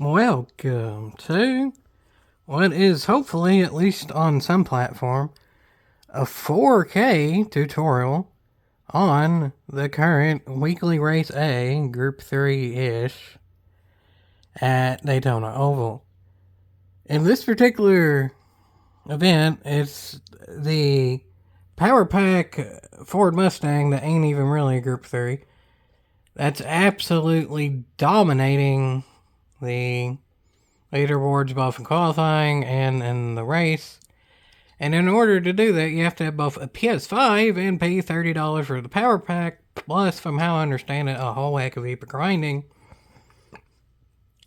Welcome to what is hopefully, at least on some platform, a 4K tutorial on the current weekly race A, Group 3-ish, at Daytona Oval. In this particular event, it's the Power Pack Ford Mustang that ain't even really a Group 3. That's absolutely dominating the leaderboards both in qualifying and in the race. And in order to do that, you have to have both a PS5 and pay $30 for the power pack, plus, from how I understand it, a whole heck of a heap of grinding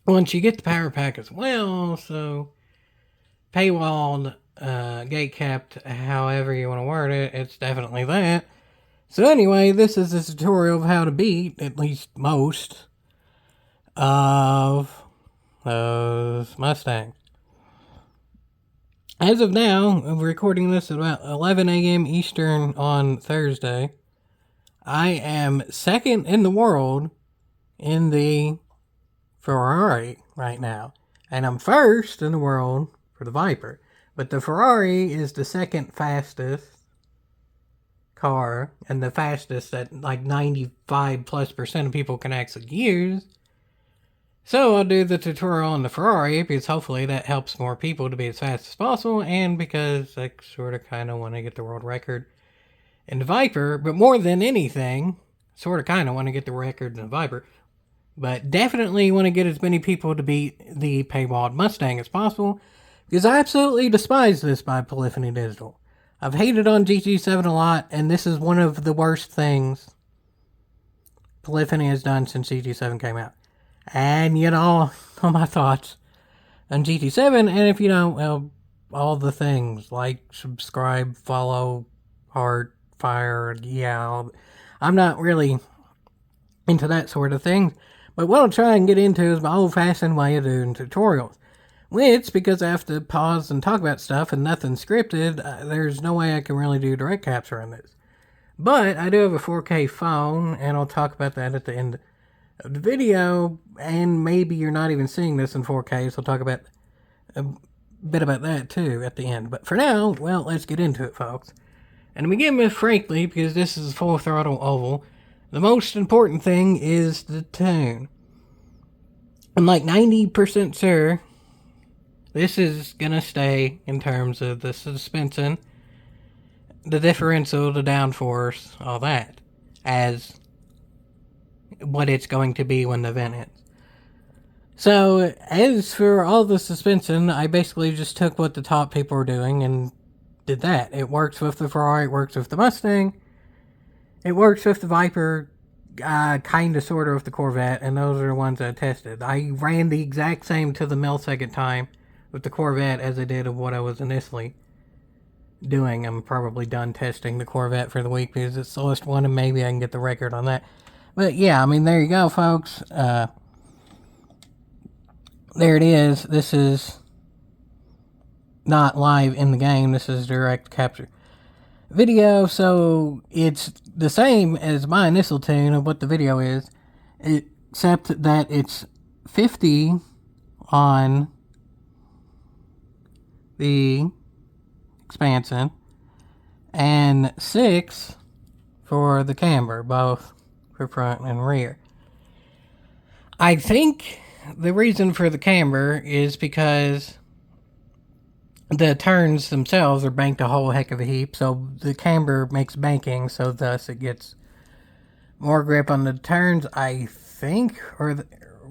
once you get the power pack as well. So paywalled, gate capped, however you want to word it, it's definitely that. So anyway, this is a tutorial of how to beat at least most of those Mustangs. As of now, I'm recording this at about 11 a.m. Eastern on Thursday. I am second in the world in the Ferrari right now. And I'm first in the world for the Viper. But the Ferrari is the second fastest car, and the fastest that like 95+% of people can actually use. So I'll do the tutorial on the Ferrari because hopefully that helps more people to be as fast as possible, and because I sort of kind of want to get the world record in the Viper, but more than anything, sort of kind of want to get the record in the Viper, but definitely want to get as many people to beat the paywalled Mustang as possible, because I absolutely despise this by Polyphony Digital. I've hated on GT7 a lot, and this is one of the worst things Polyphony has done since GT7 came out. And, you know, all my thoughts on GT7, and if you don't, well, all the things, like, subscribe, follow, heart, fire, yeah, I'm not really into that sort of thing, but what I'll try and get into is my old-fashioned way of doing tutorials, which, because I have to pause and talk about stuff and nothing's scripted, there's no way I can really do direct capture on this. But I do have a 4K phone, and I'll talk about that at the end of the video, and maybe you're not even seeing this in 4K, so I'll talk about a bit about that too at the end. But for now, well, let's get into it, folks. And to begin with, frankly, because this is a full throttle oval, the most important thing is the tune. I'm like 90% sure this is gonna stay in terms of the suspension, the differential, the downforce, all that, as what it's going to be when the event ends. So, as for all the suspension, I basically just took what the top people were doing and did that. It works with the Ferrari, it works with the Mustang, it works with the Viper, kinda sorta with the Corvette, and those are the ones I tested. I ran the exact same to the millisecond time with the Corvette as I did of what I was initially doing. I'm probably done testing the Corvette for the week because it's the slowest one, and maybe I can get the record on that. But yeah, I mean, there you go, folks. There it is. This is not live in the game. This is direct capture video, so it's the same as my initial tune of what the video is, except that it's 50 on the expansion and 6 for the camber, both for front and rear. I think the reason for the camber is because the turns themselves are banked a whole heck of a heap, so the camber makes banking, so thus it gets more grip on the turns, I think, or the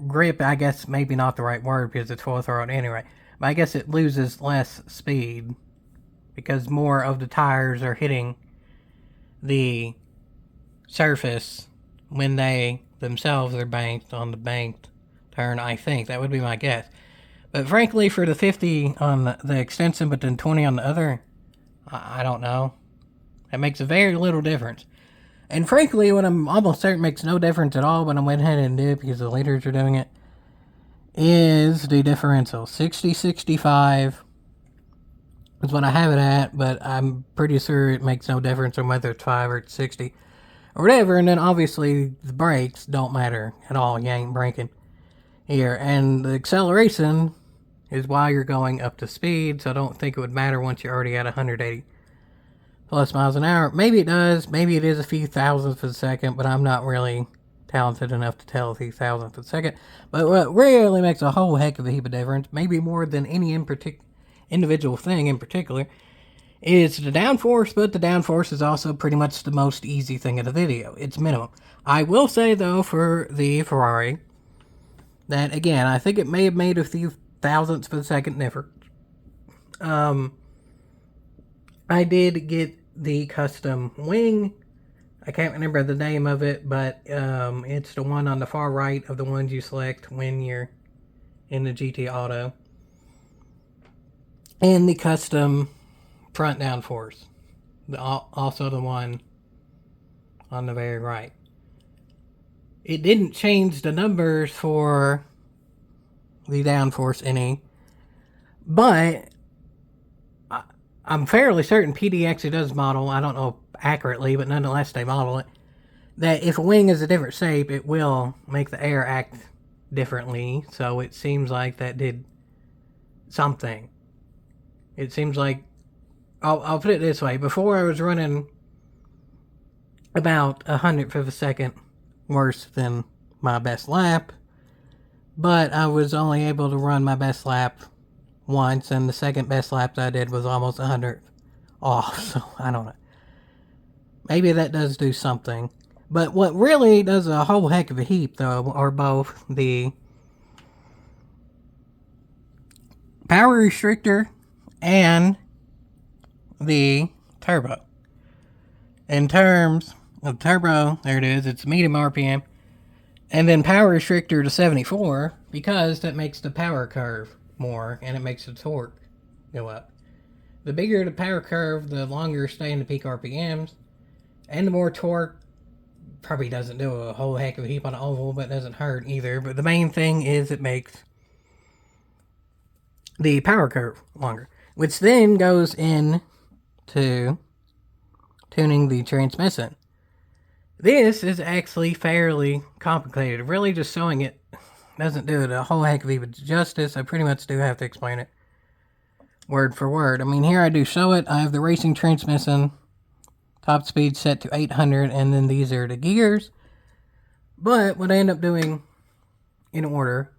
grip, I guess, maybe not the right word because it's full throttle anyway, but I guess it loses less speed because more of the tires are hitting the surface when they themselves are banked on the banked turn, I think. That would be my guess. But frankly, for the 50 on the extension, but then 20 on the other, I don't know. That makes a very little difference. And frankly, what I'm almost certain makes no difference at all, but I went ahead and did it because the leaders are doing it, is the differential. 60-65 is what I have it at, but I'm pretty sure it makes no difference on whether it's 5 or it's 60. Or whatever, and then obviously the brakes don't matter at all. You ain't braking here. And the acceleration is while you're going up to speed, so I don't think it would matter once you're already at 180 plus miles an hour. Maybe it does. Maybe it is a few thousandths of a second, but I'm not really talented enough to tell a few thousandths of a second. But what really makes a whole heck of a heap of difference, maybe more than any individual thing in particular, is the downforce, but the downforce is also pretty much the most easy thing in the video. It's minimum. I will say, though, for the Ferrari, that, again, I think it may have made a few thousandths of a second difference. I did get the custom wing. I can't remember the name of it, but it's the one on the far right of the ones you select when you're in the GT Auto. And the custom front downforce. Also the one on the very right. It didn't change the numbers for the downforce any, but I'm fairly certain PD actually does model, I don't know accurately, but nonetheless they model it, that if a wing is a different shape, it will make the air act differently. So it seems like that did something. It seems like, I'll put it this way, before I was running about 100th of a second worse than my best lap, but I was only able to run my best lap once, and the second best lap that I did was almost 100th off, so I don't know. Maybe that does do something. But what really does a whole heck of a heap, though, are both the power restrictor and the turbo. In terms of turbo, there it is, it's medium RPM, and then power restrictor to 74, because that makes the power curve more, and it makes the torque go up. The bigger the power curve, the longer stay in the peak RPMs, and the more torque. Probably doesn't do a whole heck of a heap on an oval, but doesn't hurt either. But the main thing is it makes the power curve longer, which then goes into tuning the transmission. This is actually fairly complicated. Really, just showing it doesn't do it a whole heck of a justice. I pretty much do have to explain it word for word. I mean, here I do show it. I have the racing transmission, top speed set to 800, and then these are the gears. But what I end up doing in order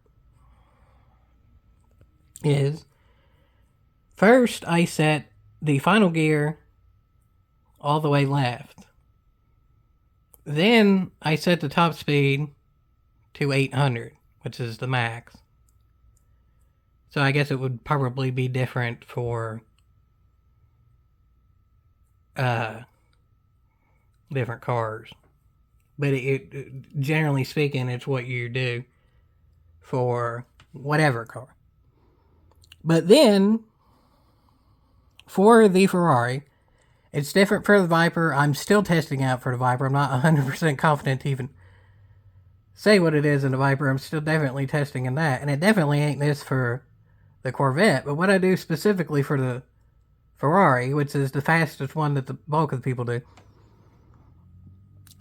is, first I set the final gear all the way left. Then I set the top speed to 800, which is the max. So I guess it would probably be different for different cars. But it generally speaking, it's what you do for whatever car. But then, for the Ferrari, it's different for the Viper. I'm still testing out for the Viper. I'm not 100% confident to even say what it is in the Viper. I'm still definitely testing in that. And it definitely ain't this for the Corvette. But what I do specifically for the Ferrari, which is the fastest one that the bulk of the people do,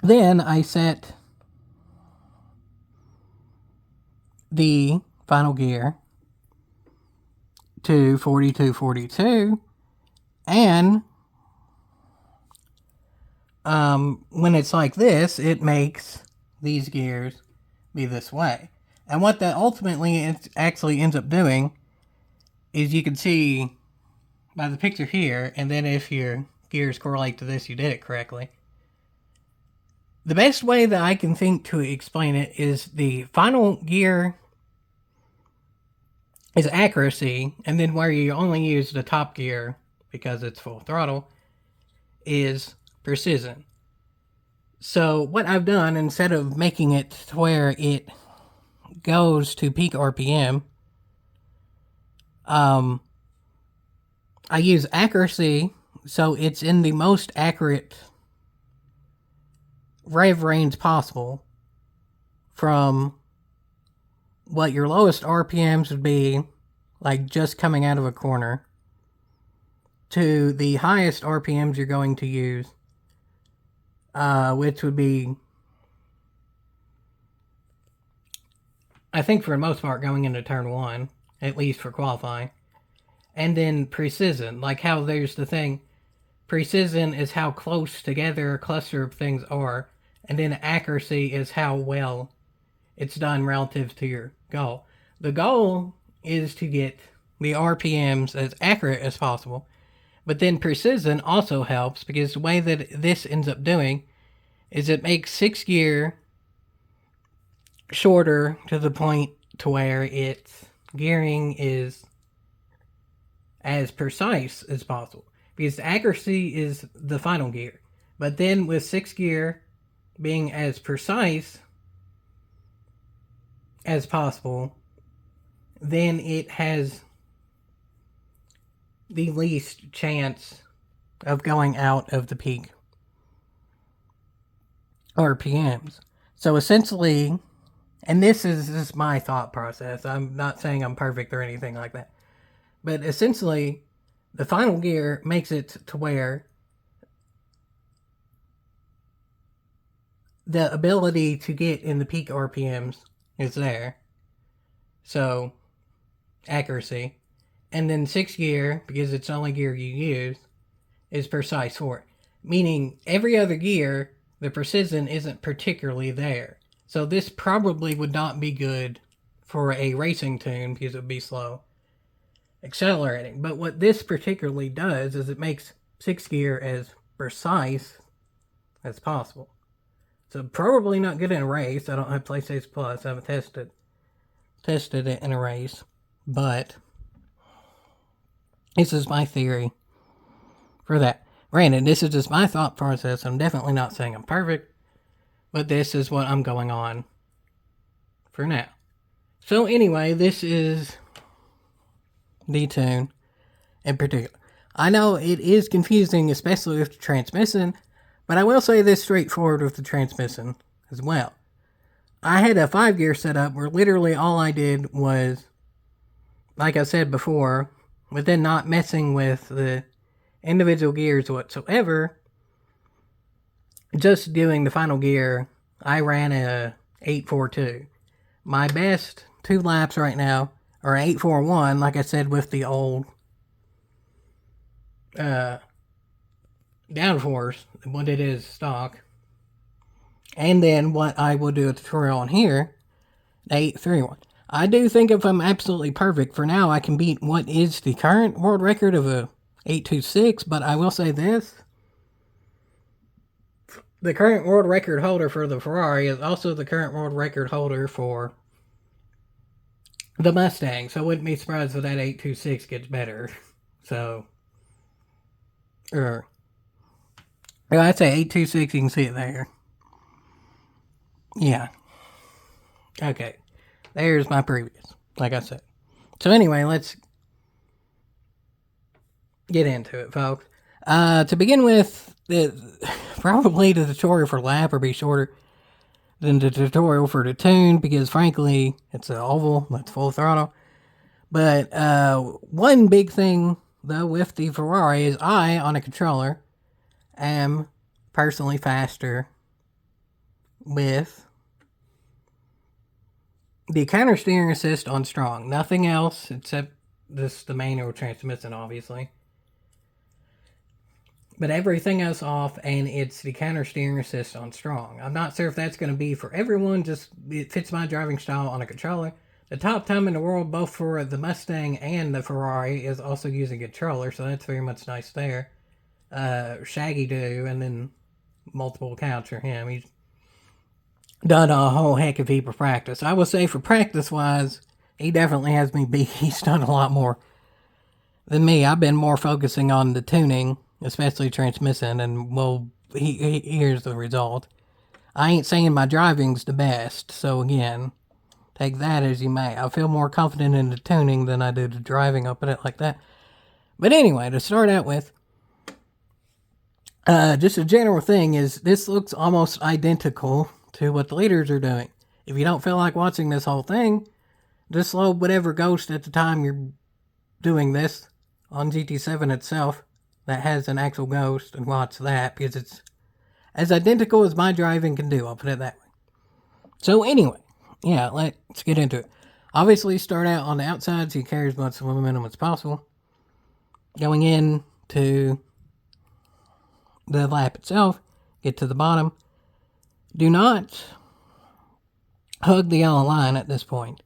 then I set the final gear to 4242, and when it's like this, it makes these gears be this way. And what that ultimately actually ends up doing is, you can see by the picture here, and then if your gears correlate to this, you did it correctly. The best way that I can think to explain it is the final gear is accuracy, and then where you only use the top gear because it's full throttle is precision. So what I've done, instead of making it to where it goes to peak RPM, I use accuracy, so it's in the most accurate rev range possible from what your lowest RPMs would be, like just coming out of a corner, to the highest RPMs you're going to use, which would be I think for the most part going into turn 1, at least for qualifying. And then precision, like how there's the thing. Precision is how close together a cluster of things are, and then accuracy is how well it's done relative to your goal. The goal is to get the RPMs as accurate as possible, but then precision also helps because the way that this ends up doing is it makes 6th gear shorter to the point to where its gearing is as precise as possible. Because accuracy is the final gear. But then with 6th gear being as precise as possible, then it has the least chance of going out of the peak RPMs. So essentially, and this is my thought process. I'm not saying I'm perfect or anything like that. But essentially, the final gear makes it to where the ability to get in the peak RPMs is there. So, accuracy. And then 6th gear, because it's the only gear you use, is precise for it. Meaning, every other gear, the precision isn't particularly there. So this probably would not be good for a racing tune because it would be slow accelerating. But what this particularly does is it makes 6th gear as precise as possible. So probably not good in a race. I don't have PlayStation Plus. I haven't tested it in a race. But this is my theory for that. Granted, this is just my thought process. I'm definitely not saying I'm perfect. But this is what I'm going on for now. So anyway, this is the tune in particular. I know it is confusing, especially with the transmission, but I will say this straightforward with the transmission as well. I had a 5-gear setup where literally all I did was, like I said before, with then not messing with the individual gears whatsoever, just doing the final gear, I ran a 842. My best 2 laps right now are 841, like I said, with the old downforce, what it is stock. And then what I will do a tutorial on here, 831. I do think if I'm absolutely perfect, for now I can beat what is the current world record of a 826, but I will say this. The current world record holder for the Ferrari is also the current world record holder for the Mustangs. So I wouldn't be surprised if that 826 gets better. So, I'd say 826, you can see it there. Yeah. Okay. There's my previous, like I said. So anyway, let's get into it, folks. To begin with, probably the tutorial for lap will be shorter than the tutorial for the tune, because frankly, it's an oval, that's full throttle. But one big thing, though, with the Ferrari is I, on a controller, am personally faster with the counter steering assist on strong. Nothing else except the manual transmission, obviously. But everything else off, and it's the counter steering assist on strong. I'm not sure if that's going to be for everyone, just it fits my driving style on a controller. The top time in the world, both for the Mustang and the Ferrari, is also using a controller, so that's very much nice there. Shaggy do, and then multiple accounts for him. He's done a whole heck of a heap of practice. I will say for practice-wise, he definitely has me beat. He's done a lot more than me. I've been more focusing on the tuning, especially transmission, and well, here's the result. I ain't saying my driving's the best, so again, take that as you may. I feel more confident in the tuning than I do the driving, I'll put it like that. But anyway, to start out with, just a general thing is, this looks almost identical to what the leaders are doing. If you don't feel like watching this whole thing, just load whatever Ghost at the time you're doing this on GT7 itself that has an actual Ghost, and watch that, because it's as identical as my driving can do, I'll put it that way. So anyway, yeah, let's get into it. Obviously, start out on the outside so you carry as much momentum as possible. Going in to the lap itself, get to the bottom. Do not hug the yellow line at this point,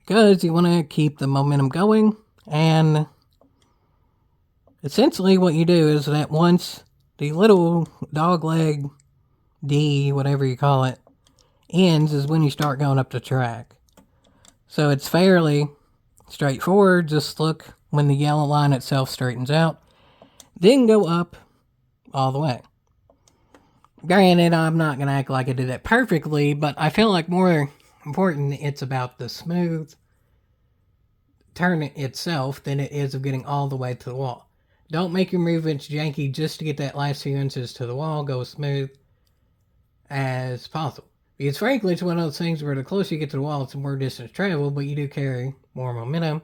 because you want to keep the momentum going, and essentially what you do is that once the little dogleg D, whatever you call it, ends is when you start going up the track. So it's fairly straightforward. Just look when the yellow line itself straightens out, then go up all the way. Granted, I'm not going to act like I did that perfectly, but I feel like more important it's about the smooth turn itself than it is of getting all the way to the wall. Don't make your movements janky just to get that last few inches to the wall. Go as smooth as possible. Because frankly, it's one of those things where the closer you get to the wall, it's more distance traveled, but you do carry more momentum.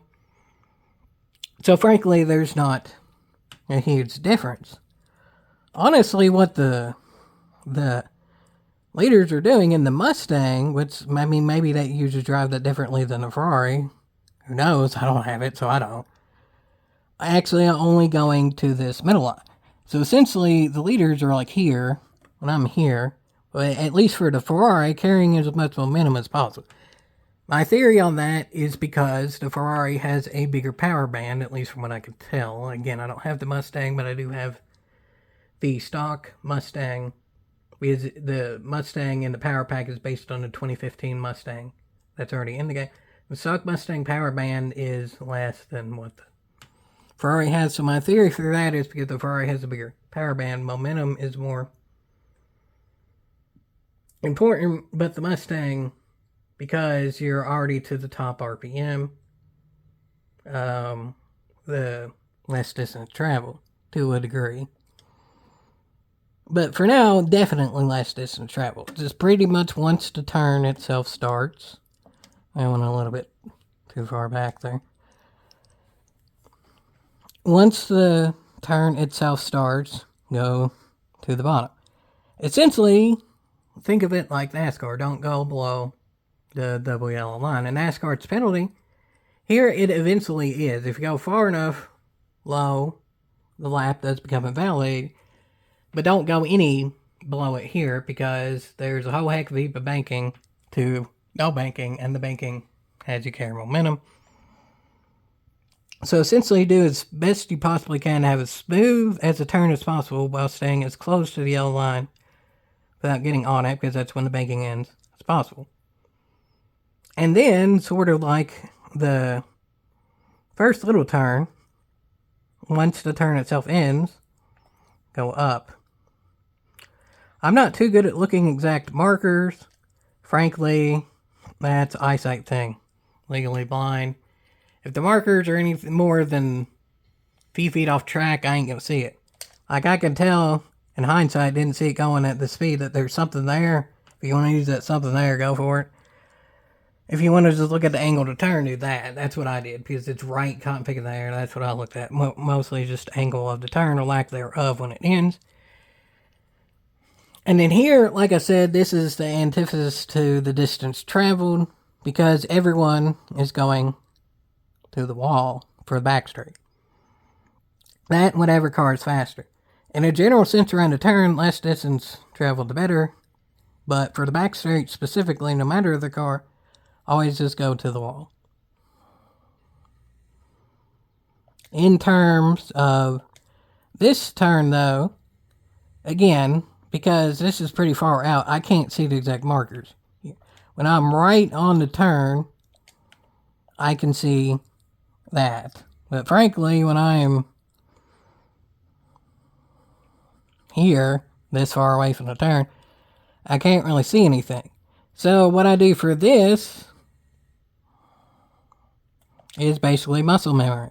So frankly, there's not a huge difference. Honestly, what the leaders are doing in the Mustang, which, I mean, maybe they usually drive that differently than the Ferrari. Who knows? I don't have it, so I don't. Actually, I'm only going to this middle line. So essentially, the leaders are like here, and I'm here. But at least for the Ferrari, carrying as much momentum as possible. My theory on that is because the Ferrari has a bigger power band, at least from what I can tell. Again, I don't have the Mustang, but I do have the stock Mustang. Because the Mustang in the power pack is based on the 2015 Mustang that's already in the game. The stock Mustang power band is less than what the Ferrari has. So my theory for that is because the Ferrari has a bigger power band, momentum is more important, but the Mustang, because you're already to the top RPM, the less distance travel to a degree. But for now, definitely less distance travel. Just pretty much once the turn itself starts. I went a little bit too far back there. Once the turn itself starts, go to the bottom. Essentially, think of it like NASCAR. Don't go below the double yellow line. And NASCAR's penalty, here it eventually is. If you go far enough low, the lap does become invalid. But don't go any below it here, because there's a whole heck of a heap of banking to no banking, and the banking has you carry momentum. So essentially do as best you possibly can to have as smooth as a turn as possible while staying as close to the yellow line without getting on it, because that's when the banking ends, as possible. And then, sort of like the first little turn, once the turn itself ends, go up. I'm not too good at looking exact markers. Frankly, that's an eyesight thing. Legally blind. If the markers are anything more than a few feet off track, I ain't gonna see it. Like, I can tell, in hindsight, didn't see it going at the speed, that there's something there. If you want to use that something there, go for it. If you want to just look at the angle to turn, do that. That's what I did, because it's right cotton picking there. That's what I looked at. Mostly just angle of the turn, or lack thereof, when it ends. And then here, like I said, this is the antithesis to the distance traveled, because everyone is going to the wall for the back straight. That, whatever car is faster. In a general sense around the turn, less distance traveled the better. But for the back straight specifically, no matter the car, always just go to the wall. In terms of this turn, though, again, because this is pretty far out, I can't see the exact markers. When I'm right on the turn, I can see that. But frankly, when I am here, this far away from the turn, I can't really see anything. So what I do for this is basically muscle memory.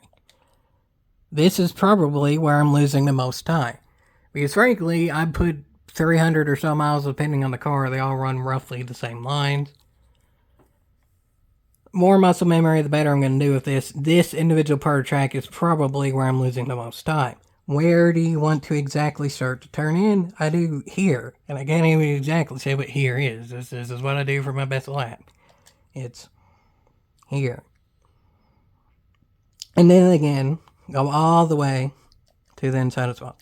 This is probably where I'm losing the most time. Because frankly, I put 300 or so miles depending on the car. They all run roughly the same lines. More muscle memory, the better I'm going to do with this. This individual part of track is probably where I'm losing the most time. Where do you want to exactly start to turn in? I do here. And I can't even exactly say what here is. This is what I do for my best lap. It's here. And then again, go all the way to the inside as well.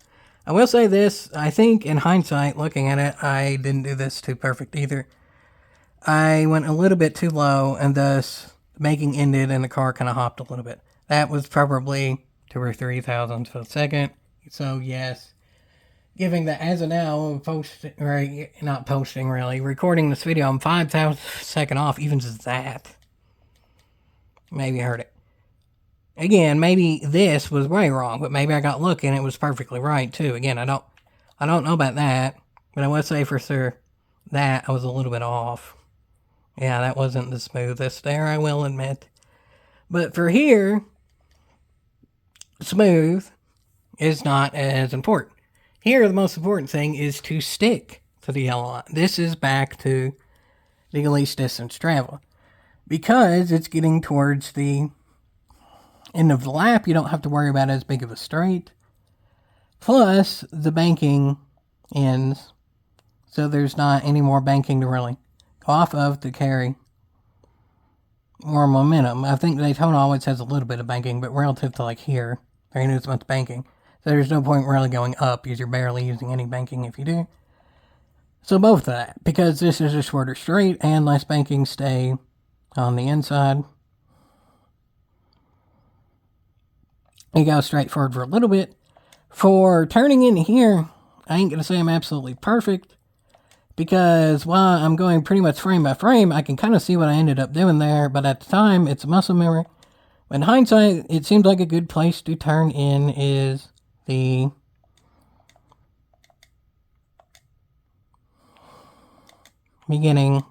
I will say this, I think in hindsight, looking at it, I didn't do this too perfect either. I went a little bit too low, and thus making ended and the car kind of hopped a little bit. That was probably 2 or 3 thousandths of a second. So yes, giving that as of now, not posting really, recording this video, I'm 5 thousandths second off, even just that. Maybe I heard it. Again, maybe this was way wrong, but maybe I got lucky and it was perfectly right too. Again, I don't know about that, but I will say for sure that I was a little bit off. Yeah, that wasn't the smoothest there, I will admit. But for here, smooth is not as important. Here, the most important thing is to stick to the yellow line. This is back to the least distance travel. Because it's getting towards the end of the lap, you don't have to worry about as big of a straight. Plus, the banking ends, so there's not any more banking to really go off of to carry more momentum. I think Daytona always has a little bit of banking, but relative to like here, there ain't as much banking. So there's no point really going up because you're barely using any banking if you do. So both of that, because this is a shorter straight and less banking stay on the inside. You go straight forward for a little bit. For turning in here, I ain't going to say I'm absolutely perfect, because while I'm going pretty much frame by frame, I can kind of see what I ended up doing there, but at the time, it's muscle memory. In hindsight, it seems like a good place to turn in is the beginning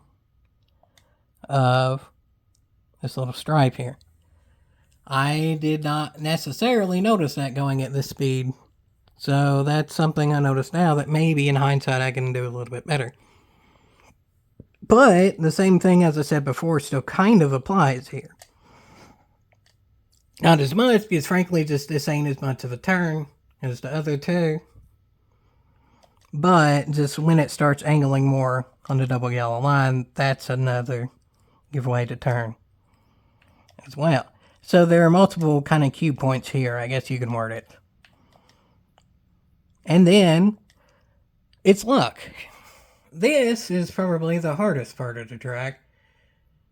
of this little stripe here. I did not necessarily notice that going at this speed, so that's something I notice now that maybe in hindsight I can do a little bit better. But the same thing as I said before still kind of applies here. Not as much, because frankly just this ain't as much of a turn as the other two. But just when it starts angling more on the double yellow line, that's another giveaway to turn as well. So there are multiple kind of cue points here, I guess you can word it. And then, it's luck. This is probably the hardest part of the track,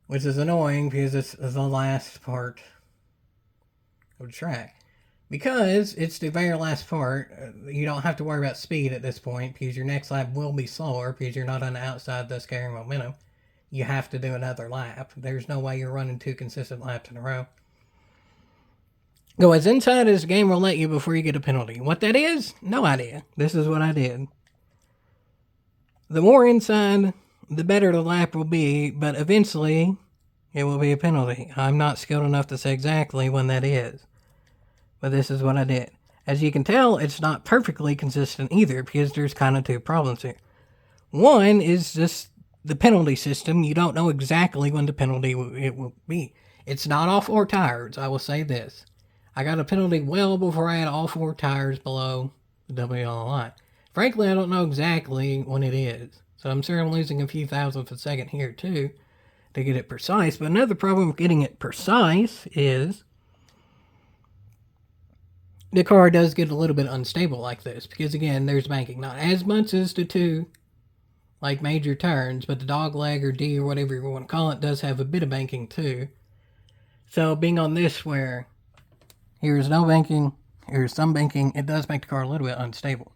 which is annoying because it's the last part of the track. Because it's the very last part, you don't have to worry about speed at this point, because your next lap will be slower, because you're not on the outside, thus carrying momentum. You have to do another lap. There's no way you're running 2 consistent laps in a row. Go as inside as the game will let you before you get a penalty. What that is? No idea. This is what I did. The more inside, the better the lap will be, but eventually it will be a penalty. I'm not skilled enough to say exactly when that is, but this is what I did. As you can tell, it's not perfectly consistent either, because there's kind of 2 problems here. One is just the penalty system. You don't know exactly when the penalty it will be. It's not all 4 tires, I will say this. I got a penalty well before I had all 4 tires below the double yellow line. Frankly, I don't know exactly when it is. So I'm sure I'm losing a few thousandths of a second here too to get it precise. But another problem with getting it precise is the car does get a little bit unstable like this. Because again, there's banking. Not as much as the 2 like major turns, but the dog leg or D or whatever you want to call it does have a bit of banking too. So being on this where here's no banking, here's some banking, it does make the car a little bit unstable.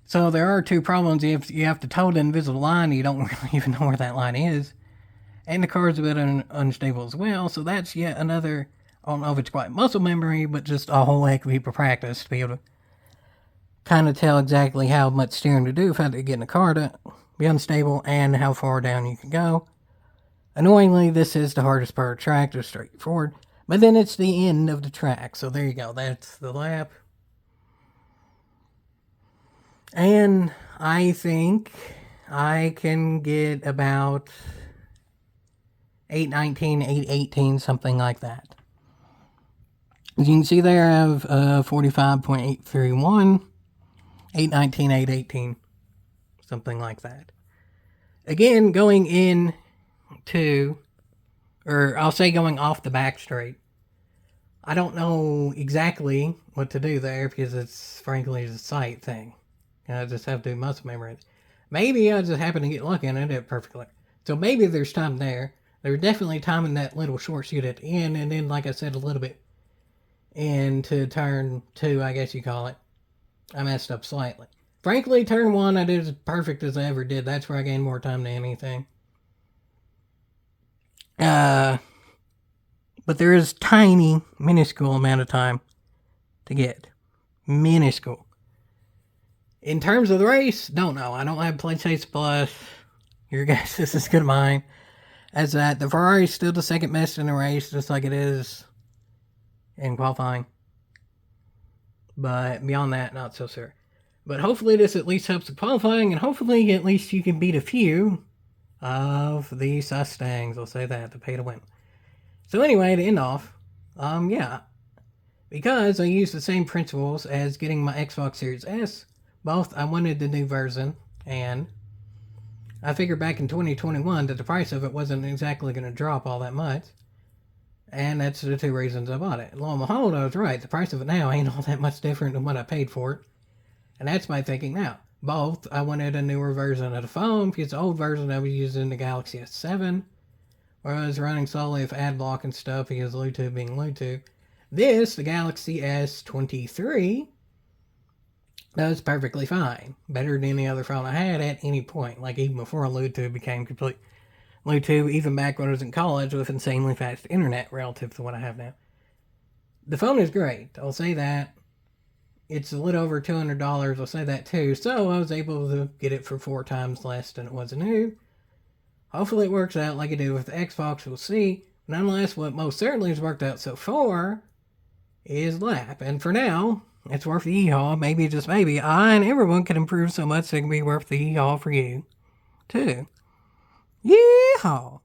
So there are 2 problems. You have to toe the invisible line, you don't really even know where that line is. And the car's a bit unstable as well, so that's yet another, I don't know if it's quite muscle memory, but just a whole heck of a heap of practice to be able to kind of tell exactly how much steering to do if I had to get in the car to be unstable and how far down you can go. Annoyingly, this is the hardest part of the track, just straightforward. But then it's the end of the track, so there you go. That's the lap. And I think I can get about 8:19, 8:18, something like that. As you can see there, I have 45.831, 8:19, 8:18, something like that. Again, going in to Or I'll say going off the back straight. I don't know exactly what to do there because it's frankly a sight thing. I just have to do muscle memory. Maybe I just happen to get lucky and I did it perfectly. So maybe there's time there. There's definitely time in that little short shoot at the end, and then, like I said, a little bit into turn 2, I guess you call it. I messed up slightly. Frankly, turn 1 I did as perfect as I ever did. That's where I gained more time than anything. But there is tiny, minuscule amount of time to get. Minuscule. In terms of the race, don't know. I don't have PlayStation Plus. Your guess is as good as mine. As that, the Ferrari is still the second best in the race, just like it is in qualifying. But beyond that, not so sure. But hopefully this at least helps with qualifying, and hopefully at least you can beat a few of the Mustangs. I'll say that, to pay to win. So anyway, to end off, yeah. Because I used the same principles as getting my Xbox Series S, both I wanted the new version, and I figured back in 2021 that the price of it wasn't exactly going to drop all that much. And that's the 2 reasons I bought it. Lo and behold, I was right. The price of it now ain't all that much different than what I paid for it. And that's my thinking now. Both, I wanted a newer version of the phone because the old version I was using the Galaxy S7, where I was running solely with ad block and stuff because Bluetooth being Bluetooth. This, the Galaxy S23, does perfectly fine. Better than any other phone I had at any point. Like even before Bluetooth became complete. Bluetooth, even back when I was in college with insanely fast internet relative to what I have now. The phone is great. I'll say that. It's a little over $200. I'll say that too. So I was able to get it for 4 times less than it was new. Hopefully it works out like it did with the Xbox. We'll see. Nonetheless, what most certainly has worked out so far is lap. And for now, it's worth the e-haul. Maybe, just maybe, I and everyone can improve so much it can be worth the e-haul for you, too. Yeehaw!